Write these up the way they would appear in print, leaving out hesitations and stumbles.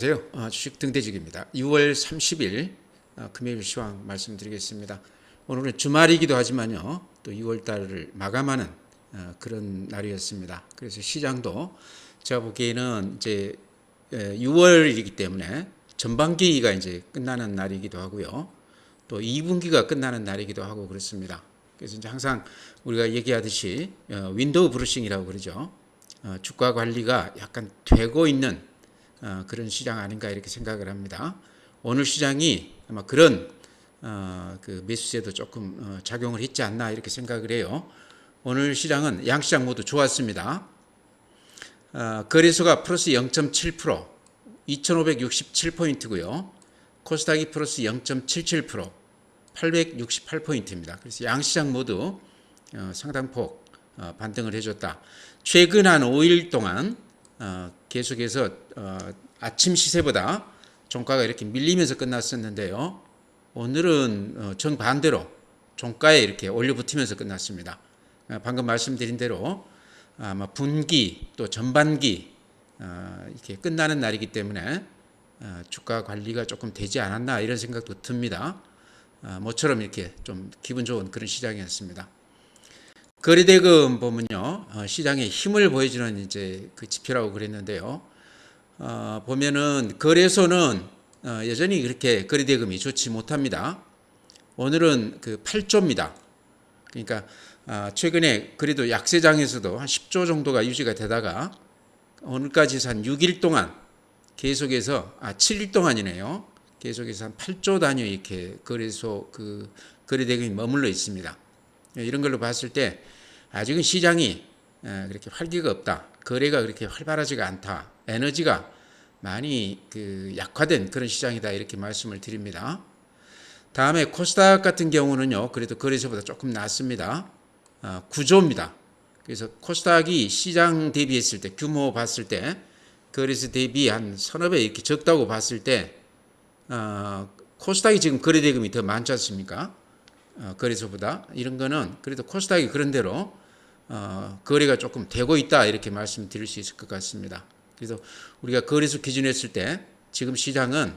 안녕하세요. 주식 등대직입니다. 6월 30일 금요일 시황 말씀드리겠습니다. 오늘은 주말이기도 하지만요, 또 6월 달을 마감하는 그런 날이었습니다. 그래서 시장도 제가 보기에는 이제 6월이기 때문에 전반기가 이제 끝나는 날이기도 하고요, 또 2분기가 끝나는 날이기도 하고 그렇습니다. 그래서 이제 항상 우리가 얘기하듯이 윈도우 브루싱이라고 그러죠. 주가 관리가 약간 되고 있는 그런 시장 아닌가 이렇게 생각을 합니다. 오늘 시장이 아마 그런 그 매수세도 조금 작용을 했지 않나 이렇게 생각을 해요. 오늘 시장은 양시장 모두 좋았습니다. 거래소가 플러스 0.7%, 2567포인트고요. 코스닥이 플러스 0.77%, 868포인트입니다. 그래서 양시장 모두 상당폭 반등을 해줬다. 최근 한 5일 동안 계속해서 아침 시세보다 종가가 이렇게 밀리면서 끝났었는데요. 오늘은 정반대로 종가에 이렇게 올려붙으면서 끝났습니다. 방금 말씀드린 대로 아마 분기 또 전반기 이렇게 끝나는 날이기 때문에 주가 관리가 조금 되지 않았나 이런 생각도 듭니다. 모처럼 이렇게 좀 기분 좋은 그런 시장이었습니다. 거래대금 보면요, 시장의 힘을 보여주는 이제 그 지표라고 그랬는데요. 보면은 거래소는 여전히 그렇게 거래대금이 좋지 못합니다. 오늘은 그 8조입니다. 그러니까 최근에 그래도 약세장에서도 한 10조 정도가 유지가 되다가 오늘까지 해서 한 6일 동안 계속해서 7일 동안이네요. 계속해서 한 8조 단위 이렇게 거래소 그 거래대금이 머물러 있습니다. 이런 걸로 봤을 때 아직은 시장이 그렇게 활기가 없다. 거래가 그렇게 활발하지가 않다. 에너지가 많이 그 약화된 그런 시장이다. 이렇게 말씀을 드립니다. 다음에 코스닥 같은 경우는요, 그래도 거래소보다 조금 낫습니다. 9조입니다. 그래서 코스닥이 시장 대비했을 때, 규모 봤을 때, 거래소 대비 한 서너 배 이렇게 적다고 봤을 때, 코스닥이 지금 거래대금이 더 많지 않습니까? 거래소보다. 이런 거는 그래도 코스닥이 그런 대로 거래가 조금 되고 있다 이렇게 말씀드릴 수 있을 것 같습니다. 그래서 우리가 거래소 기준했을 때 지금 시장은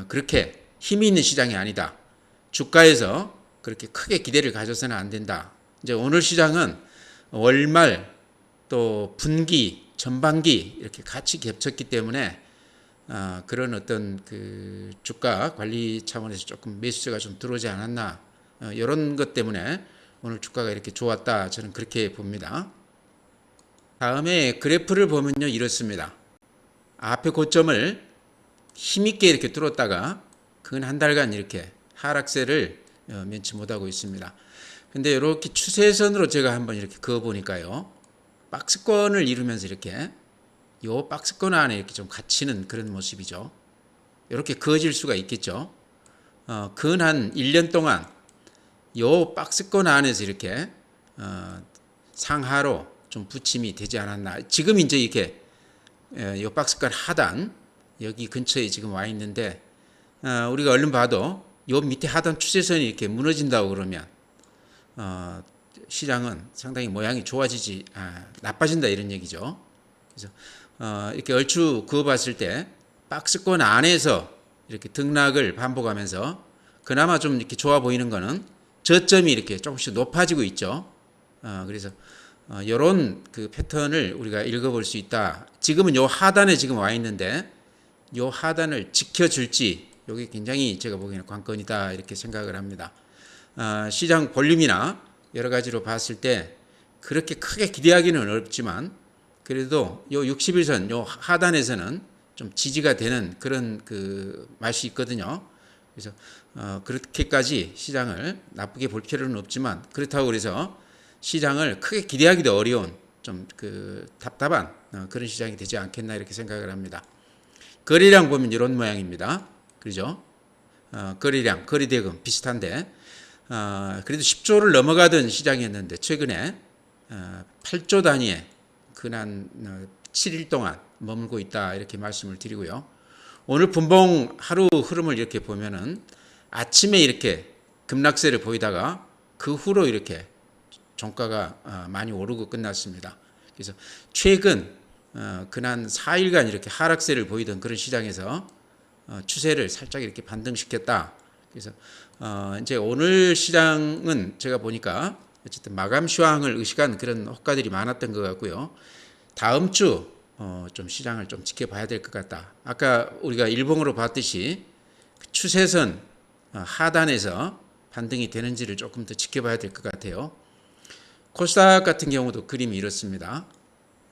그렇게 힘이 있는 시장이 아니다. 주가에서 그렇게 크게 기대를 가져서는 안 된다. 이제 오늘 시장은 월말 또 분기, 전반기 이렇게 같이 겹쳤기 때문에 그런 어떤 그 주가 관리 차원에서 조금 매수세가 좀 들어오지 않았나, 이런 것 때문에 오늘 주가가 이렇게 좋았다, 저는 그렇게 봅니다. 다음에 그래프를 보면요, 이렇습니다. 앞에 고점을 힘있게 이렇게 뚫었다가 근 한 달간 이렇게 하락세를 면치 못하고 있습니다. 근데 이렇게 추세선으로 제가 한번 이렇게 그어 보니까요, 박스권을 이루면서 이렇게 요 박스권 안에 이렇게 좀 갇히는 그런 모습이죠. 이렇게 그어질 수가 있겠죠. 근 한 1년 동안 요 박스권 안에서 이렇게 상하로 좀 부침이 되지 않았나. 지금 이제 이렇게 요 박스권 하단 여기 근처에 지금 와 있는데, 우리가 얼른 봐도 요 밑에 하단 추세선이 이렇게 무너진다고 그러면 시장은 상당히 모양이 좋아지지 나빠진다 이런 얘기죠. 그래서 이렇게 얼추 그어봤을 때 박스권 안에서 이렇게 등락을 반복하면서 그나마 좀 이렇게 좋아 보이는 거는 저점이 이렇게 조금씩 높아지고 있죠. 그래서 이런 그 패턴을 우리가 읽어볼 수 있다. 지금은 요 하단에 지금 와 있는데 요 하단을 지켜줄지, 이게 굉장히 제가 보기에는 관건이다 이렇게 생각을 합니다. 시장 볼륨이나 여러 가지로 봤을 때 그렇게 크게 기대하기는 어렵지만 그래도 요 60일선 요 하단에서는 좀 지지가 되는 그런 그 맛이 있거든요. 그래서 그렇게까지 시장을 나쁘게 볼 필요는 없지만, 그렇다고 그래서 시장을 크게 기대하기도 어려운 좀 그 답답한 그런 시장이 되지 않겠나 이렇게 생각을 합니다. 거래량 보면 이런 모양입니다. 그죠? 거래량, 거래대금 비슷한데 그래도 10조를 넘어가던 시장이었는데 최근에 8조 단위의 근한 7일 동안 머물고 있다 이렇게 말씀을 드리고요. 오늘 분봉 하루 흐름을 이렇게 보면은 아침에 이렇게 급락세를 보이다가 그 후로 이렇게 종가가 많이 오르고 끝났습니다. 그래서 최근 근한 4일간 이렇게 하락세를 보이던 그런 시장에서 추세를 살짝 이렇게 반등시켰다. 그래서 이제 오늘 시장은 제가 보니까 어쨌든 마감 시황을 의식한 그런 호가들이 많았던 것 같고요. 다음 주 좀 시장을 좀 지켜봐야 될 것 같다. 아까 우리가 일봉으로 봤듯이 추세선 하단에서 반등이 되는지를 조금 더 지켜봐야 될 것 같아요. 코스닥 같은 경우도 그림이 이렇습니다.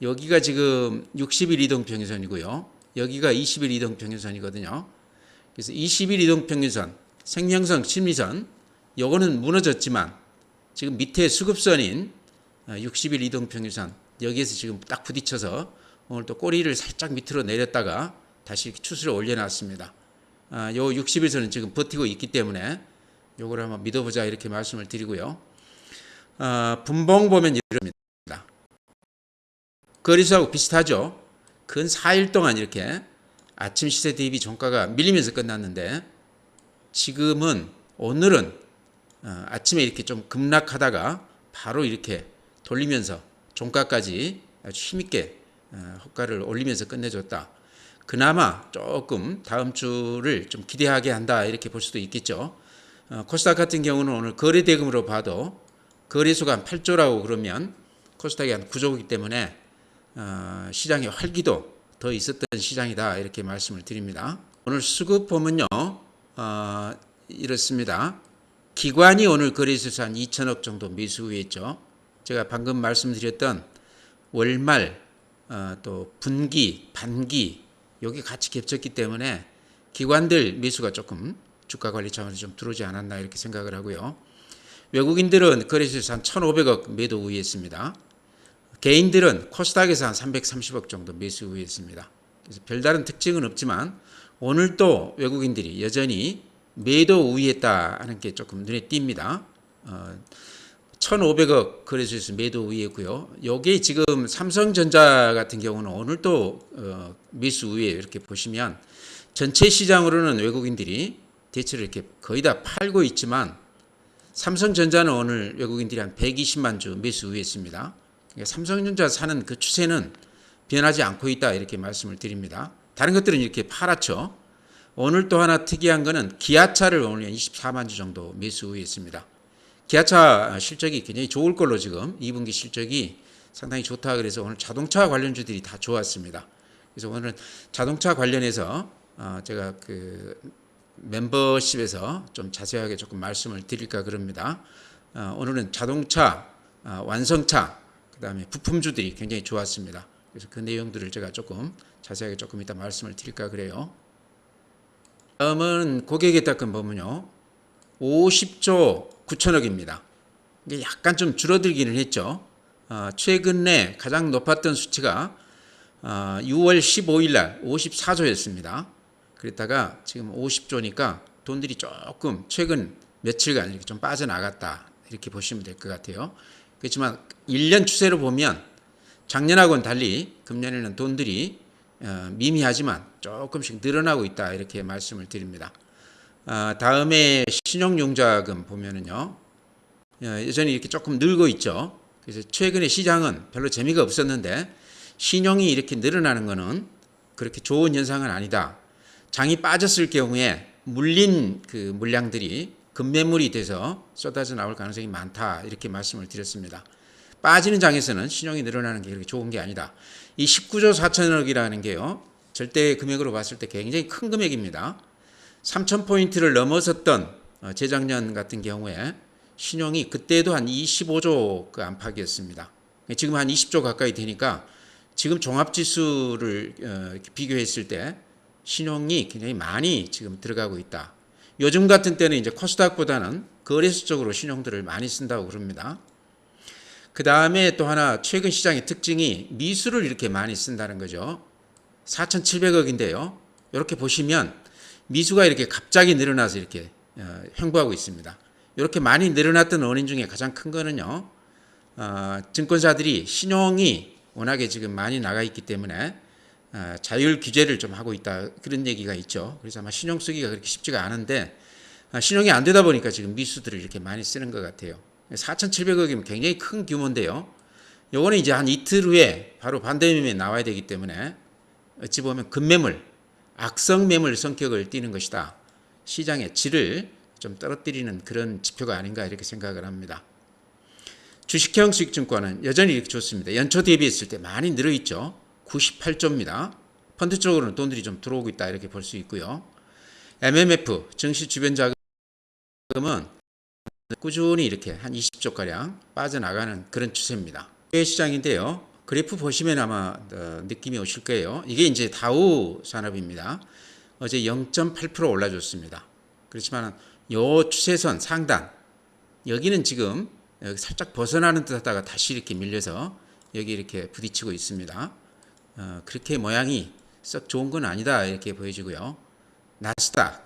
여기가 지금 60일 이동평균선이고요. 여기가 20일 이동평균선이거든요. 그래서 20일 이동평균선, 생명선, 심리선, 요거는 무너졌지만 지금 밑에 수급선인 60일 이동평균선, 여기에서 지금 딱 부딪혀서 오늘 또 꼬리를 살짝 밑으로 내렸다가 다시 이렇게 추세를 올려놨습니다. 요 60일선은 지금 버티고 있기 때문에 요걸 한번 믿어보자 이렇게 말씀을 드리고요. 분봉 보면 이럽니다. 거래소하고 비슷하죠. 근 4일 동안 이렇게 아침 시세 대비 종가가 밀리면서 끝났는데 지금은 오늘은 아침에 이렇게 좀 급락하다가 바로 이렇게 돌리면서 종가까지 아주 힘있게 호가를 올리면서 끝내줬다. 그나마 조금 다음 주를 좀 기대하게 한다 이렇게 볼 수도 있겠죠. 코스닥 같은 경우는 오늘 거래 대금으로 봐도 거래소가 한 8조라고 그러면 코스닥이 한 9조이기 때문에 시장의 활기도 더 있었던 시장이다 이렇게 말씀을 드립니다. 오늘 수급 보면요 이렇습니다. 기관이 오늘 거래소에서 한 2천억 정도 매수 후했죠. 제가 방금 말씀드렸던 월말 또 분기, 반기 여기 같이 겹쳤기 때문에 기관들 매수가 조금 주가 관리 차원에서 좀 들어오지 않았나 이렇게 생각을 하고요. 외국인들은 거래소에서 한 1,500억 매도 우위했습니다. 개인들은 코스닥에서 한 330억 정도 매수 우위했습니다. 그래서 별다른 특징은 없지만 오늘 또 외국인들이 여전히 매도 우위했다는 게 조금 눈에 띕니다. 1,500억 거래소에서 매도 우위했고요. 여기 지금 삼성전자 같은 경우는 오늘 또 매수 우위에 이렇게 보시면 전체 시장으로는 외국인들이 대체로 이렇게 거의 다 팔고 있지만 삼성전자는 오늘 외국인들이 한 120만 주 매수 우위했습니다. 그러니까 삼성전자 사는 그 추세는 변하지 않고 있다 이렇게 말씀을 드립니다. 다른 것들은 이렇게 팔았죠. 오늘 또 하나 특이한 거는 기아차를 오늘 24만 주 정도 매수 우위했습니다. 기아차 실적이 굉장히 좋을 걸로 지금 2분기 실적이 상당히 좋다 그래서 오늘 자동차 관련주들이 다 좋았습니다. 그래서 오늘은 자동차 관련해서 제가 그 멤버십에서 좀 자세하게 조금 말씀을 드릴까 그럽니다. 오늘은 자동차, 완성차, 그 다음에 부품주들이 굉장히 좋았습니다. 그래서 그 내용들을 제가 조금 자세하게 조금 이따 말씀을 드릴까 그래요. 다음은 고객의 따끔 보면요. 50조 9천억입니다. 이게 약간 좀 줄어들기는 했죠. 최근에 가장 높았던 수치가 6월 15일 날 54조였습니다. 그랬다가 지금 50조니까 돈들이 조금 최근 며칠간 이렇게 좀 빠져나갔다. 이렇게 보시면 될 것 같아요. 그렇지만 1년 추세로 보면 작년하고는 달리 금년에는 돈들이 미미하지만 조금씩 늘어나고 있다. 이렇게 말씀을 드립니다. 다음에 신용융자금 보면은요. 여전히 이렇게 조금 늘고 있죠. 그래서 최근에 시장은 별로 재미가 없었는데 신용이 이렇게 늘어나는 것은 그렇게 좋은 현상은 아니다. 장이 빠졌을 경우에 물린 그 물량들이 급매물이 돼서 쏟아져 나올 가능성이 많다. 이렇게 말씀을 드렸습니다. 빠지는 장에서는 신용이 늘어나는 게 그렇게 좋은 게 아니다. 이 19조 4천억이라는 게요. 절대 금액으로 봤을 때 굉장히 큰 금액입니다. 3,000포인트를 넘어섰던 재작년 같은 경우에 신용이 그때도 한 25조 그 안팎이었습니다. 지금 한 20조 가까이 되니까 지금 종합지수를 비교했을 때 신용이 굉장히 많이 지금 들어가고 있다. 요즘 같은 때는 이제 코스닥보다는 거래소 쪽으로 신용들을 많이 쓴다고 그럽니다. 그 다음에 또 하나 최근 시장의 특징이 미수를 이렇게 많이 쓴다는 거죠. 4,700억인데요. 이렇게 보시면 미수가 이렇게 갑자기 늘어나서 이렇게 횡보하고 있습니다. 이렇게 많이 늘어났던 원인 중에 가장 큰 거는요. 증권사들이 신용이 워낙에 지금 많이 나가 있기 때문에 자율 규제를 좀 하고 있다 그런 얘기가 있죠. 그래서 아마 신용 쓰기가 그렇게 쉽지가 않은데 신용이 안 되다 보니까 지금 미수들을 이렇게 많이 쓰는 것 같아요. 4,700억이면 굉장히 큰 규모인데요. 요거는 이제 한 이틀 후에 바로 반대 매매 나와야 되기 때문에 어찌 보면 급매물, 악성 매물 성격을 띠는 것이다. 시장의 질을 좀 떨어뜨리는 그런 지표가 아닌가 이렇게 생각을 합니다. 주식형 수익증권은 여전히 이렇게 좋습니다. 연초 대비했을 때 많이 늘어있죠. 98조입니다. 펀드 쪽으로는 돈들이 좀 들어오고 있다 이렇게 볼 수 있고요. MMF, 증시 주변 자금은 꾸준히 이렇게 한 20조가량 빠져나가는 그런 추세입니다. 해외 시장인데요. 그래프 보시면 아마 느낌이 오실 거예요. 이게 이제 다우 산업입니다. 어제 0.8% 올라줬습니다. 그렇지만 요 추세선 상단 여기는 지금 여기 살짝 벗어나는 듯 하다가 다시 이렇게 밀려서 여기 이렇게 부딪히고 있습니다. 그렇게 모양이 썩 좋은 건 아니다 이렇게 보여지고요. 나스닥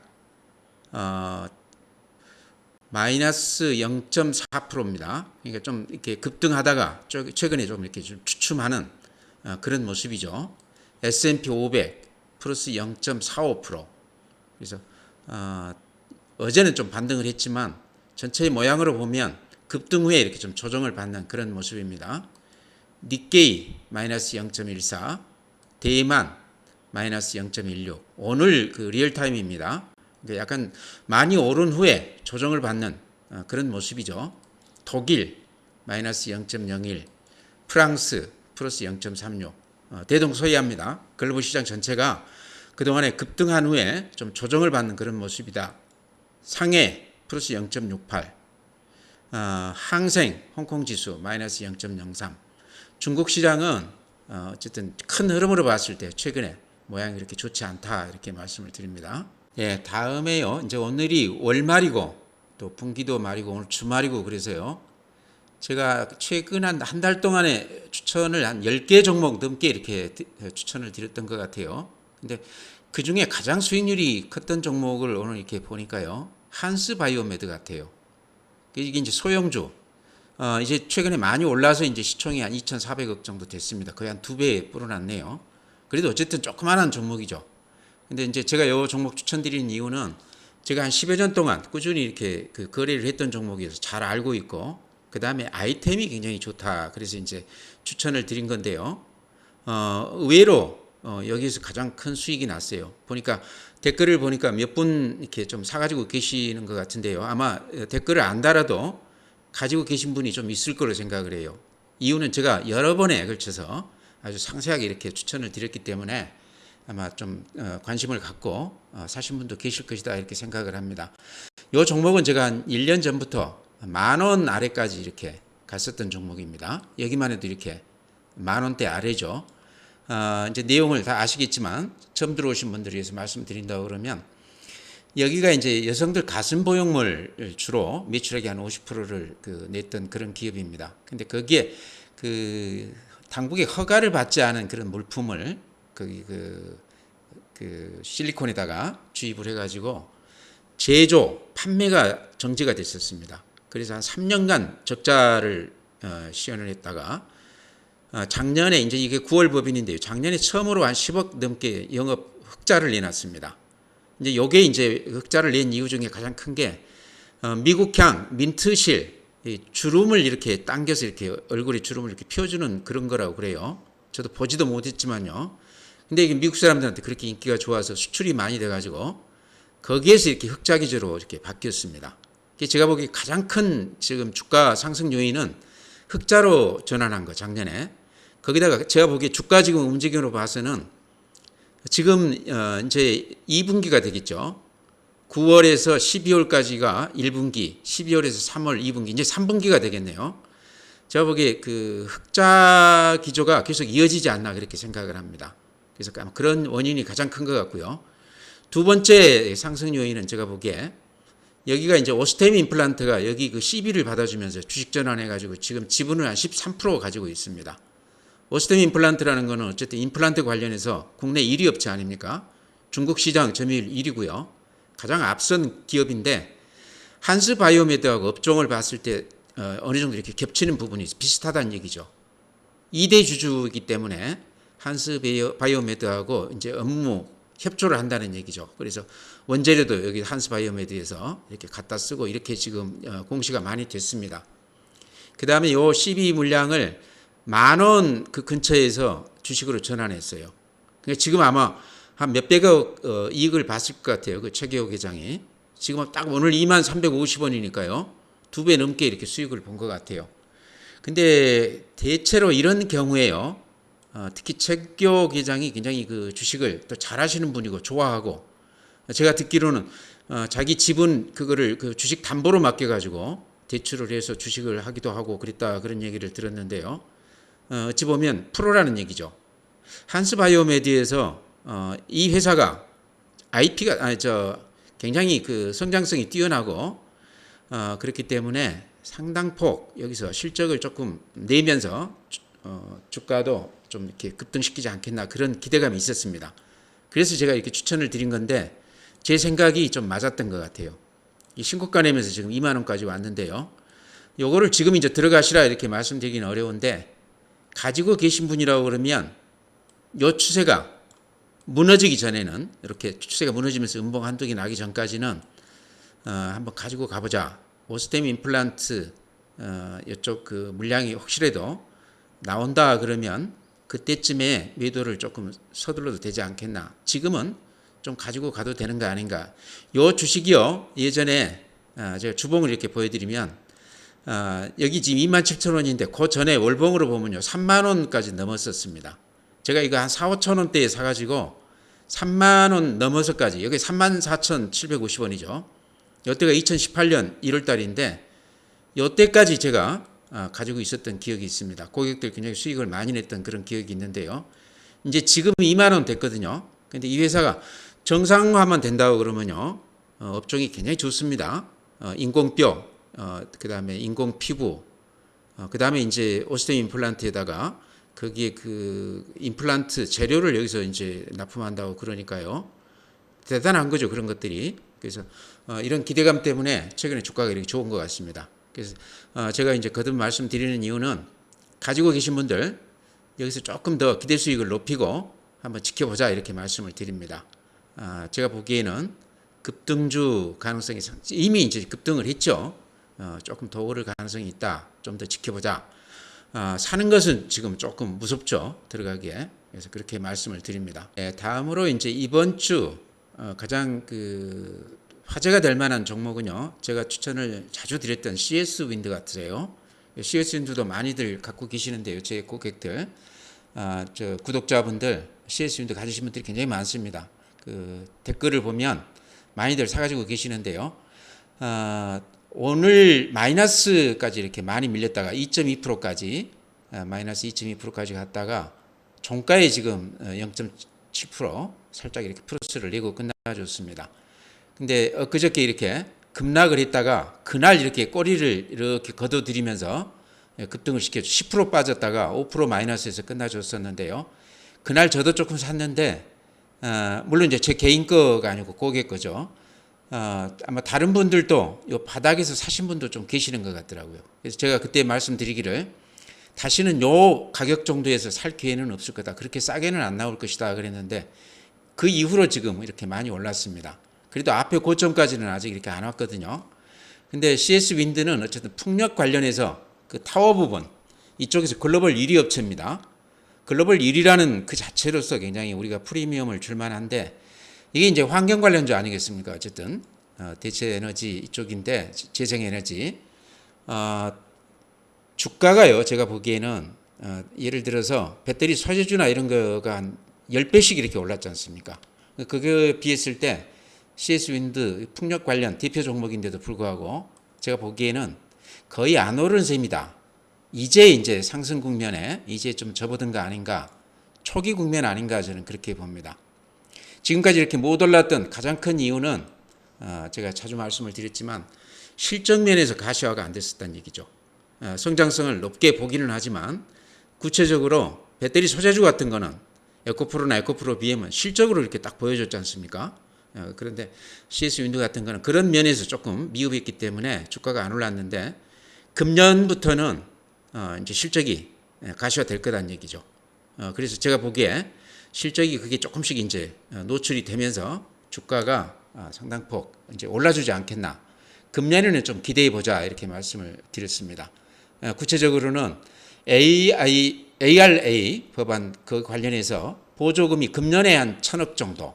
마이너스 0.4%입니다. 그러니까 좀 이렇게 급등하다가 최근에 좀 이렇게 좀 주춤하는 그런 모습이죠. S&P 500 플러스 0.45%. 그래서 어제는 좀 반등을 했지만 전체의 모양으로 보면 급등 후에 이렇게 좀 조정을 받는 그런 모습입니다. 니케이 마이너스 0.14, 대만 마이너스 0.16. 오늘 그 리얼타임입니다. 그러니까 약간 많이 오른 후에 조정을 받는 그런 모습이죠. 독일 마이너스 0.01, 프랑스 플러스 0.36. 대동소이합니다. 글로벌 시장 전체가 그동안에 급등한 후에 좀 조정을 받는 그런 모습이다. 상해 플러스 0.68, 항생 홍콩 지수 마이너스 0.03. 중국 시장은 어쨌든 큰 흐름으로 봤을 때 최근에 모양이 이렇게 좋지 않다 이렇게 말씀을 드립니다. 예, 다음에요. 이제 오늘이 월말이고 또 분기도 말이고 오늘 주말이고 그래서요. 제가 최근 한 달 동안에 추천을 한 10개 종목 넘게 이렇게 추천을 드렸던 것 같아요. 근데 그 중에 가장 수익률이 컸던 종목을 오늘 이렇게 보니까요. 한스바이오메드 같아요. 이게 이제 소형주. 이제 최근에 많이 올라서 이제 시총이 한 2,400억 정도 됐습니다. 거의 한 2배 불어났네요. 그래도 어쨌든 조그마한 종목이죠. 근데 이제 제가 이 종목 추천드리는 이유는 제가 한 10여 년 동안 꾸준히 이렇게 그 거래를 했던 종목이어서 잘 알고 있고, 그 다음에 아이템이 굉장히 좋다. 그래서 이제 추천을 드린 건데요. 의외로 여기서 가장 큰 수익이 났어요. 보니까 댓글을 보니까 몇 분 이렇게 좀 사가지고 계시는 것 같은데요. 아마 댓글을 안 달아도 가지고 계신 분이 좀 있을 거로 생각을 해요. 이유는 제가 여러 번에 걸쳐서 아주 상세하게 이렇게 추천을 드렸기 때문에 아마 좀 관심을 갖고 사신 분도 계실 것이다 이렇게 생각을 합니다. 이 종목은 제가 한 1년 전부터 10,000원 아래까지 이렇게 갔었던 종목입니다. 여기만 해도 이렇게 10,000원대 아래죠. 이제 내용을 다 아시겠지만 처음 들어오신 분들 위해서 말씀드린다고 그러면 여기가 이제 여성들 가슴 보형물 주로 매출액의 한 50%를 냈던 그런 기업입니다. 근데 거기에 그 당국의 허가를 받지 않은 그런 물품을 거기 그 실리콘에다가 주입을 해가지고 제조, 판매가 정지가 됐었습니다. 그래서 한 3년간 적자를 시연을 했다가 작년에 이제 이게 9월 법인인데요. 작년에 처음으로 한 10억 넘게 영업 흑자를 내놨습니다. 이제 요게 이제 흑자를 낸 이유 중에 가장 큰 게 미국향 민트실 주름을 이렇게 당겨서 이렇게 얼굴에 주름을 이렇게 펴주는 그런 거라고 그래요. 저도 보지도 못했지만요. 근데 이게 미국 사람들한테 그렇게 인기가 좋아서 수출이 많이 돼가지고 거기에서 이렇게 흑자 기조로 이렇게 바뀌었습니다. 제가 보기에 가장 큰 지금 주가 상승 요인은 흑자로 전환한 거 작년에. 거기다가 제가 보기에 주가 지금 움직임으로 봐서는 지금 이제 2분기가 되겠죠. 9월에서 12월까지가 1분기, 12월에서 3월 2분기, 이제 3분기가 되겠네요. 제가 보기에 그 흑자 기조가 계속 이어지지 않나 그렇게 생각을 합니다. 그래서 그런 원인이 가장 큰 것 같고요. 두 번째 상승 요인은 제가 보기에 여기가 이제 오스템 임플란트가 여기 그 CB를 받아주면서 주식 전환해가지고 지금 지분을 한 13% 가지고 있습니다. 오스템 임플란트라는 거는 어쨌든 임플란트 관련해서 국내 1위 업체 아닙니까? 중국 시장 점유율 1위고요. 가장 앞선 기업인데 한스바이오메드하고 업종을 봤을 때 어느 정도 이렇게 겹치는 부분이 비슷하다는 얘기죠. 2대 주주이기 때문에 한스바이오메드하고 이제 업무 협조를 한다는 얘기죠. 그래서 원재료도 여기 한스바이오메드에서 이렇게 갖다 쓰고 이렇게 지금 공시가 많이 됐습니다. 그 다음에 요 CB 물량을 10,000원 그 근처에서 주식으로 전환했어요. 그러니까 지금 아마 한 몇백억 이익을 봤을 것 같아요. 그 최기호 계장이. 지금 딱 오늘 2350원이니까요. 2배 넘게 이렇게 수익을 본 것 같아요. 근데 대체로 이런 경우에요. 특히 최기호 계장이 굉장히 그 주식을 또 잘하시는 분이고 좋아하고, 제가 듣기로는 자기 지분 그거를 그 주식 담보로 맡겨가지고 대출을 해서 주식을 하기도 하고 그랬다, 그런 얘기를 들었는데요. 어찌 보면 프로라는 얘기죠. 한스바이오메드에서 이 회사가 IP가 굉장히 그 성장성이 뛰어나고 그렇기 때문에 상당폭 여기서 실적을 조금 내면서 주가도 좀 이렇게 급등시키지 않겠나, 그런 기대감이 있었습니다. 그래서 제가 이렇게 추천을 드린 건데 제 생각이 좀 맞았던 것 같아요. 이 신고가 내면서 지금 2만 원까지 왔는데요. 요거를 지금 이제 들어가시라 이렇게 말씀드리기는 어려운데, 가지고 계신 분이라고 그러면 요 추세가 무너지기 전에는, 이렇게 추세가 무너지면서 음봉 한두 개 나기 전까지는 한번 가지고 가보자. 오스템 임플란트 이쪽 그 물량이 혹시라도 나온다 그러면 그때쯤에 매도를 조금 서둘러도 되지 않겠나. 지금은 좀 가지고 가도 되는 거 아닌가. 요 주식이요, 예전에 제가 주봉을 이렇게 보여드리면 여기 지금 27,000원인데 그 전에 월봉으로 보면요 3만원까지 넘었었습니다. 제가 이거 한 4, 5천원대에 사가지고 3만원 넘어서까지, 여기 34,750원이죠. 이때가 2018년 1월달인데 이때까지 제가 가지고 있었던 기억이 있습니다. 고객들 굉장히 수익을 많이 냈던 그런 기억이 있는데요. 이제 지금 2만원 됐거든요. 근데 이 회사가 정상화만 된다고 그러면요, 업종이 굉장히 좋습니다. 인공뼈, 그 다음에 인공피부, 그 다음에 이제 오스템 임플란트에다가 거기에 그 임플란트 재료를 여기서 이제 납품한다고 그러니까요. 대단한 거죠, 그런 것들이. 그래서 이런 기대감 때문에 최근에 주가가 이렇게 좋은 것 같습니다. 그래서 제가 이제 거듭 말씀드리는 이유는, 가지고 계신 분들 여기서 조금 더 기대 수익을 높이고 한번 지켜보자, 이렇게 말씀을 드립니다. 제가 보기에는 급등주 가능성이 이미 이제 급등을 했죠. 조금 더 오를 가능성이 있다. 좀 더 지켜보자. 사는 것은 지금 조금 무섭죠, 들어가기에. 그래서 그렇게 말씀을 드립니다. 다음으로 이제 이번 주 가장 그 화제가 될 만한 종목은요, 제가 추천을 자주 드렸던 CS 윈드 같으세요. CS 윈드도 많이들 갖고 계시는데요, 제 고객들, 저 구독자분들 CS 윈드 가지신 분들이 굉장히 많습니다. 그 댓글을 보면 많이들 사가지고 계시는데요. 오늘 마이너스까지 이렇게 많이 밀렸다가 2.2%까지 마이너스 2.2%까지 갔다가 종가에 지금 0.7% 살짝 이렇게 플러스를 내고 끝나줬습니다. 근데 엊그저께 이렇게 급락을 했다가 그날 이렇게 꼬리를 이렇게 걷어들이면서 급등을 시켜줘 10% 빠졌다가 5% 마이너스에서 끝나줬었는데요. 그날 저도 조금 샀는데 물론 이제 제 개인 거가 아니고 고객 거죠. 아마 다른 분들도 이 바닥에서 사신 분도 좀 계시는 것 같더라고요. 그래서 제가 그때 말씀드리기를 다시는 요 가격 정도에서 살 기회는 없을 거다. 그렇게 싸게는 안 나올 것이다 그랬는데 그 이후로 지금 이렇게 많이 올랐습니다. 그래도 앞에 고점까지는 아직 이렇게 안 왔거든요. 근데 CS 윈드는 어쨌든 풍력 관련해서 그 타워 부분 이쪽에서 글로벌 1위 업체입니다. 글로벌 1위라는 그 자체로서 굉장히 우리가 프리미엄을 줄 만한데, 이게 이제 환경 관련주 아니겠습니까? 어쨌든 대체 에너지 이쪽인데, 재생 에너지 주가가요, 제가 보기에는 예를 들어서 배터리 소재주나 이런 거가 한 10배씩 이렇게 올랐지 않습니까? 그게 비했을 때 CS 윈드 풍력 관련 대표 종목인데도 불구하고 제가 보기에는 거의 안 오른 셈이다. 이제 상승 국면에 이제 좀 접어든 거 아닌가, 초기 국면 아닌가, 저는 그렇게 봅니다. 지금까지 이렇게 못 올랐던 가장 큰 이유는 제가 자주 말씀을 드렸지만 실적 면에서 가시화가 안 됐었다는 얘기죠. 성장성을 높게 보기는 하지만 구체적으로 배터리 소재주 같은 거는 에코프로나 에코프로 BM은 실적으로 이렇게 딱 보여줬지 않습니까? 그런데 CS 윈드 같은 거는 그런 면에서 조금 미흡했기 때문에 주가가 안 올랐는데, 금년부터는 이제 실적이 가시화될 거다는 얘기죠. 그래서 제가 보기에 실적이 그게 조금씩 이제 노출이 되면서 주가가 상당폭 이제 올라주지 않겠나. 금년에는 좀 기대해 보자, 이렇게 말씀을 드렸습니다. 구체적으로는 ARA 법안 그 관련해서 보조금이 금년에 한 1,000억 정도,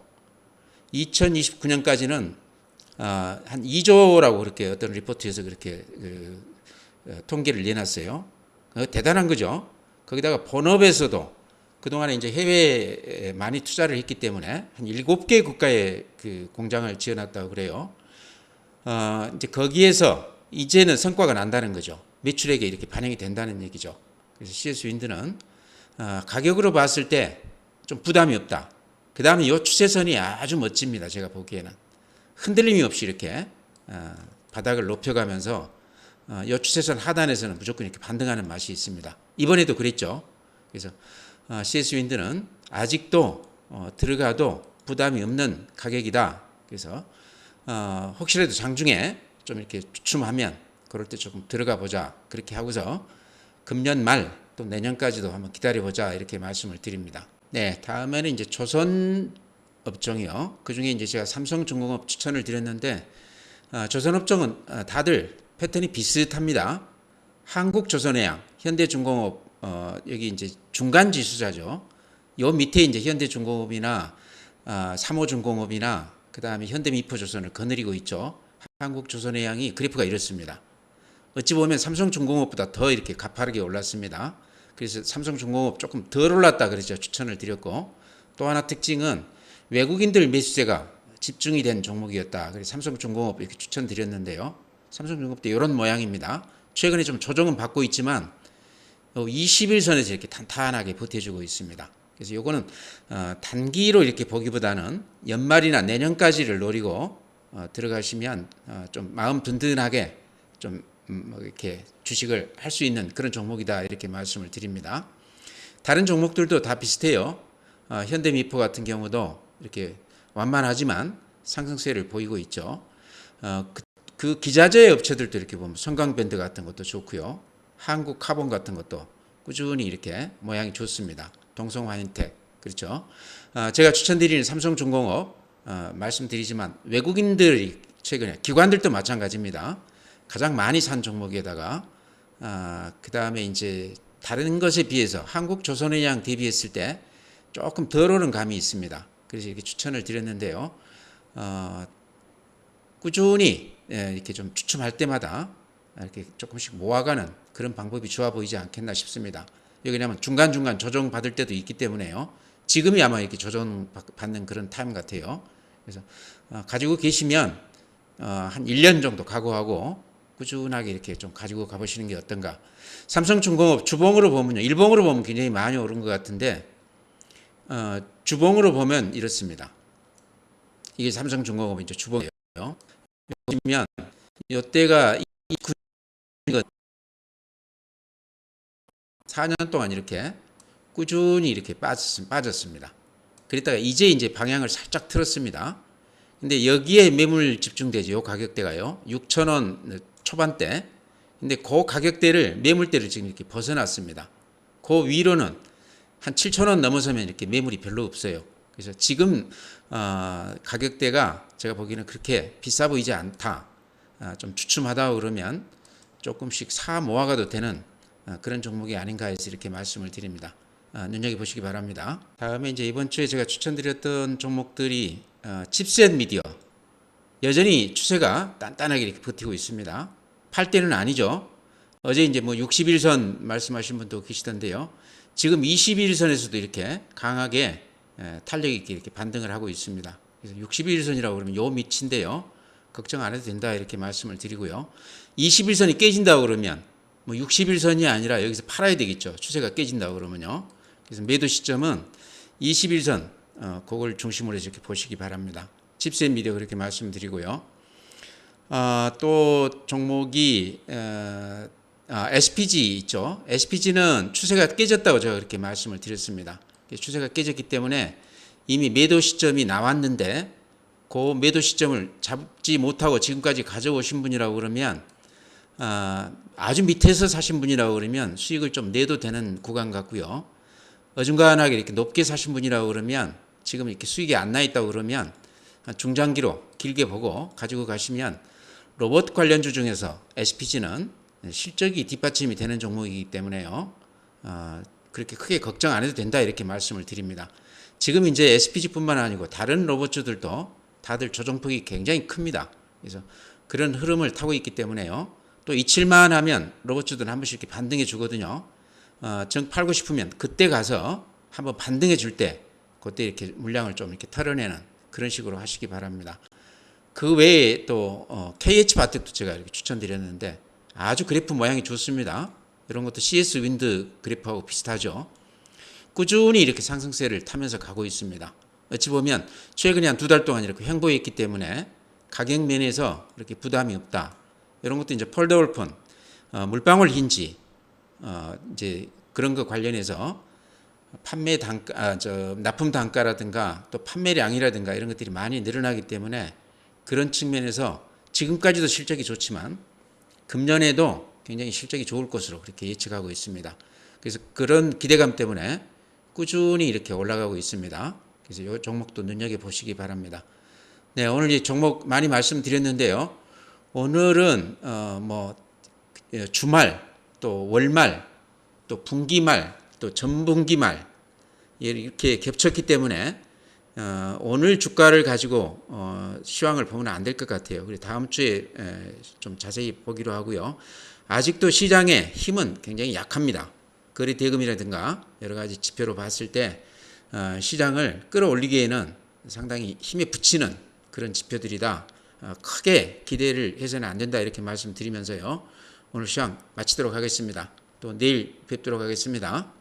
2029년까지는 한 2조라고 그렇게 어떤 리포트에서 그렇게 통계를 내놨어요. 대단한 거죠. 거기다가 본업에서도 그동안에 이제 해외에 많이 투자를 했기 때문에 한 7개 국가에 그 공장을 지어놨다고 그래요. 이제 거기에서 이제는 성과가 난다는 거죠. 매출액에 이렇게 반영이 된다는 얘기죠. 그래서 CS 윈드는 가격으로 봤을 때 좀 부담이 없다. 그 다음에 이 추세선이 아주 멋집니다. 제가 보기에는 흔들림이 없이 이렇게 바닥을 높여가면서 이 추세선 하단에서는 무조건 이렇게 반등하는 맛이 있습니다. 이번에도 그랬죠. 그래서 CS 윈드는 아직도 들어가도 부담이 없는 가격이다. 그래서 혹시라도 장중에 좀 이렇게 주춤하면 그럴 때 조금 들어가 보자. 그렇게 하고서 금년 말 또 내년까지도 한번 기다려 보자. 이렇게 말씀을 드립니다. 네, 다음에는 이제 조선 업종이요. 그 중에 이제 제가 삼성중공업 추천을 드렸는데 조선 업종은 다들 패턴이 비슷합니다. 한국조선해양, 현대중공업 여기 이제 중간 지수자죠. 요 밑에 이제 현대중공업이나 삼호중공업이나 그 다음에 현대미포조선을 거느리고 있죠. 한국조선해양이 그래프가 이렇습니다. 어찌 보면 삼성중공업보다 더 이렇게 가파르게 올랐습니다. 그래서 삼성중공업 조금 덜 올랐다 그러죠. 추천을 드렸고, 또 하나 특징은 외국인들 매수세가 집중이 된 종목이었다. 그래서 삼성중공업 이렇게 추천드렸는데요. 삼성중공업도 이런 모양입니다. 최근에 좀 조정은 받고 있지만 21선에서 이렇게 탄탄하게 버텨주고 있습니다. 그래서 이거는 단기로 이렇게 보기보다는 연말이나 내년까지를 노리고 들어가시면 좀 마음 든든하게 좀 이렇게 주식을 할 수 있는 그런 종목이다 이렇게 말씀을 드립니다. 다른 종목들도 다 비슷해요. 현대미포 같은 경우도 이렇게 완만하지만 상승세를 보이고 있죠. 그 기자재 업체들도 이렇게 보면 성강밴드 같은 것도 좋고요. 한국카본 같은 것도 꾸준히 이렇게 모양이 좋습니다. 동성화인텍 그렇죠. 제가 추천드리는 삼성중공업 말씀드리지만 외국인들이 최근에 기관들도 마찬가지입니다. 가장 많이 산 종목에다가 그 다음에 이제 다른 것에 비해서 한국조선해양 대비했을 때 조금 덜 오른 감이 있습니다. 그래서 이렇게 추천을 드렸는데요. 꾸준히 이렇게 좀 추첨할 때마다 이렇게 조금씩 모아가는 그런 방법이 좋아 보이지 않겠나 싶습니다. 왜냐하면 중간중간 조정 받을 때도 있기 때문에요. 지금이 아마 이렇게 조정 받는 그런 타임 같아요. 그래서 가지고 계시면 한 1년 정도 각오하고 꾸준하게 이렇게 좀 가지고 가보시는 게 어떤가. 삼성중공업 주봉으로 보면요. 일봉으로 보면 굉장히 많이 오른 것 같은데 주봉으로 보면 이렇습니다. 이게 삼성중공업 이제 주봉이에요. 보시면 이때가 4년 동안 이렇게 꾸준히 이렇게 빠졌습니다. 그랬다가 이제 방향을 살짝 틀었습니다. 근데 여기에 매물 집중되죠. 요 가격대가요. 6,000원 초반대. 근데 그 가격대를 매물대를 지금 이렇게 벗어났습니다. 그 위로는 한 7,000원 넘어서면 이렇게 매물이 별로 없어요. 그래서 지금 가격대가 제가 보기에는 그렇게 비싸 보이지 않다. 좀 주춤하다 그러면 조금씩 사 모아가도 되는 그런 종목이 아닌가 해서 이렇게 말씀을 드립니다. 눈여겨보시기 바랍니다. 다음에 이제 이번 주에 제가 추천드렸던 종목들이 칩셋 미디어 여전히 추세가 단단하게 이렇게 버티고 있습니다. 팔 때는 아니죠. 어제 이제 뭐 61선 말씀하신 분도 계시던데요. 지금 21선에서도 이렇게 강하게 탄력 있게 이렇게 반등을 하고 있습니다. 그래서 61선이라고 그러면 요 밑인데요. 걱정 안 해도 된다 이렇게 말씀을 드리고요. 21선이 깨진다고 그러면 뭐 61선이 아니라 여기서 팔아야 되겠죠. 추세가 깨진다고 그러면요. 그래서 매도 시점은 21선 그걸 중심으로 이렇게 보시기 바랍니다. 칩셋 미디어 그렇게 말씀드리고요. 또 종목이 SPG 있죠. SPG는 추세가 깨졌다고 제가 그렇게 말씀을 드렸습니다. 추세가 깨졌기 때문에 이미 매도 시점이 나왔는데 그 매도 시점을 잡지 못하고 지금까지 가져오신 분이라고 그러면 아주 밑에서 사신 분이라고 그러면 수익을 좀 내도 되는 구간 같고요. 어중간하게 이렇게 높게 사신 분이라고 그러면 지금 이렇게 수익이 안 나 있다고 그러면 중장기로 길게 보고 가지고 가시면 로봇 관련주 중에서 SPG는 실적이 뒷받침이 되는 종목이기 때문에요. 그렇게 크게 걱정 안 해도 된다 이렇게 말씀을 드립니다. 지금 이제 SPG뿐만 아니고 다른 로봇주들도 다들 조정폭이 굉장히 큽니다. 그래서 그런 흐름을 타고 있기 때문에요. 또 잊힐만 하면 로봇주들은 한 번씩 이렇게 반등해 주거든요. 정 팔고 싶으면 그때 가서 한번 반등해 줄 때 그때 이렇게 물량을 좀 이렇게 털어내는 그런 식으로 하시기 바랍니다. 그 외에 또 KH 바텍도 제가 이렇게 추천드렸는데 아주 그래프 모양이 좋습니다. 이런 것도 CS 윈드 그래프하고 비슷하죠. 꾸준히 이렇게 상승세를 타면서 가고 있습니다. 어찌 보면 최근에 한 2달 동안 이렇게 횡보했기 때문에 가격 면에서 이렇게 부담이 없다. 이런 것도 이제 폴더블폰, 물방울 힌지, 이제 그런 거 관련해서 판매 단가, 납품 단가라든가 또 판매량이라든가 이런 것들이 많이 늘어나기 때문에 그런 측면에서 지금까지도 실적이 좋지만 금년에도 굉장히 실적이 좋을 것으로 그렇게 예측하고 있습니다. 그래서 그런 기대감 때문에 꾸준히 이렇게 올라가고 있습니다. 그래서 이 종목도 눈여겨보시기 바랍니다. 네, 오늘 이 종목 많이 말씀드렸는데요. 오늘은 주말, 또 월말, 또 분기말, 또 전분기말 이렇게 겹쳤기 때문에 오늘 주가를 가지고 시황을 보면 안 될 것 같아요. 그래서 다음 주에 좀 자세히 보기로 하고요. 아직도 시장의 힘은 굉장히 약합니다. 거래 대금이라든가 여러 가지 지표로 봤을 때 시장을 끌어올리기에는 상당히 힘에 부치는 그런 지표들이다. 크게 기대를 해서는 안 된다 이렇게 말씀드리면서요. 오늘 시황 마치도록 하겠습니다. 또 내일 뵙도록 하겠습니다.